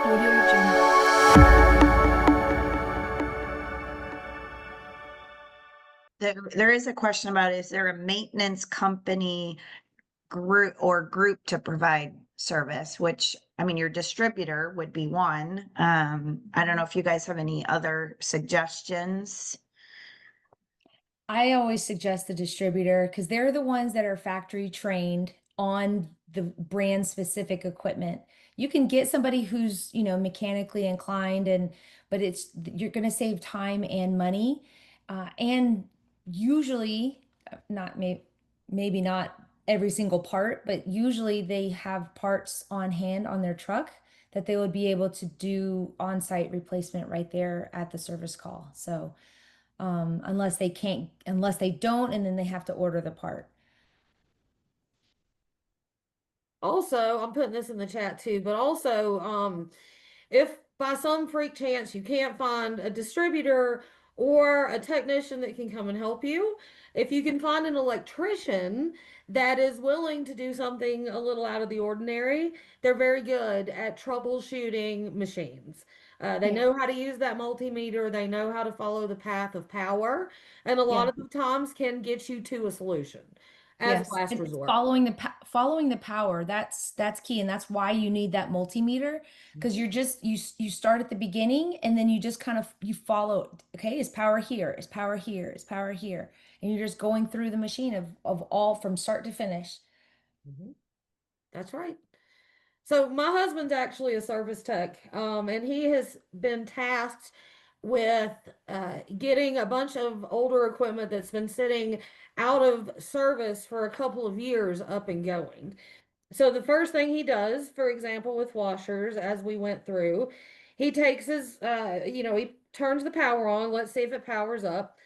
Audio Jungle. There is a question about, is there a maintenance company group to provide service, which, I mean, your distributor would be one. I don't know if you guys have any other suggestions. I always suggest the distributor because they're the ones that are factory trained on the brand specific equipment. You can get somebody who's, mechanically inclined but you're going to save time and money. And usually, not maybe not every single part, but usually they have parts on hand on their truck that they would be able to do on-site replacement right there at the service call. So, unless they don't, and then they have to order the part. Also, I'm putting this in the chat too, but also, if by some freak chance you can't find a distributor or a technician that can come and help you, if you can find an electrician that is willing to do something a little out of the ordinary, they're very good at troubleshooting machines. They Yeah, know how to use that multimeter, they know how to follow the path of power, and a lot yeah, of the times can get you to a solution as a yes. last And it's resort. following the power. That's key, and that's why you need that multimeter because you start at the beginning and then you just kind of you follow. Okay, is power here? Is power here? Is power here? And you're just going through the machine of all from start to finish. Mhm. That's right. So my husband's actually a service tech, and he has been tasked with getting a bunch of older equipment that's been sitting out of service for a couple of years up and going. So the first thing he does, for example, with washers, as we went through, he takes his, he turns the power on. Let's see if it powers up.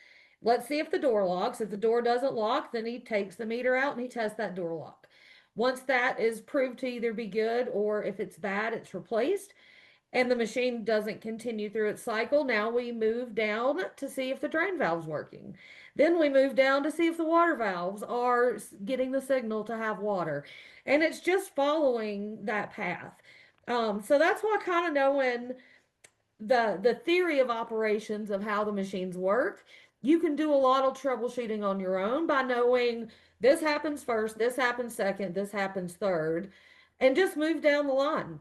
Let's see if the door locks. If the door doesn't lock, then he takes the meter out and he tests that door lock. Once that is proved to either be good or if it's bad, it's replaced and the machine doesn't continue through its cycle, now we move down to see if the drain valve's working. Then we move down to see if the water valves are getting the signal to have water. And it's just following that path. So that's why kind of knowing the theory of operations of how the machines work, you can do a lot of troubleshooting on your own by knowing this happens first, this happens second, this happens third, and just move down the line.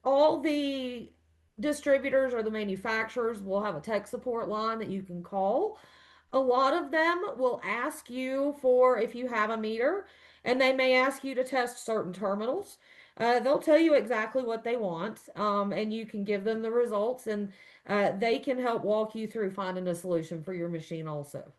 All the distributors or the manufacturers will have a tech support line that you can call. A lot of them will ask you for if you have a meter, and they may ask you to test certain terminals. They'll tell you exactly what they want, and you can give them the results, and they can help walk you through finding a solution for your machine also.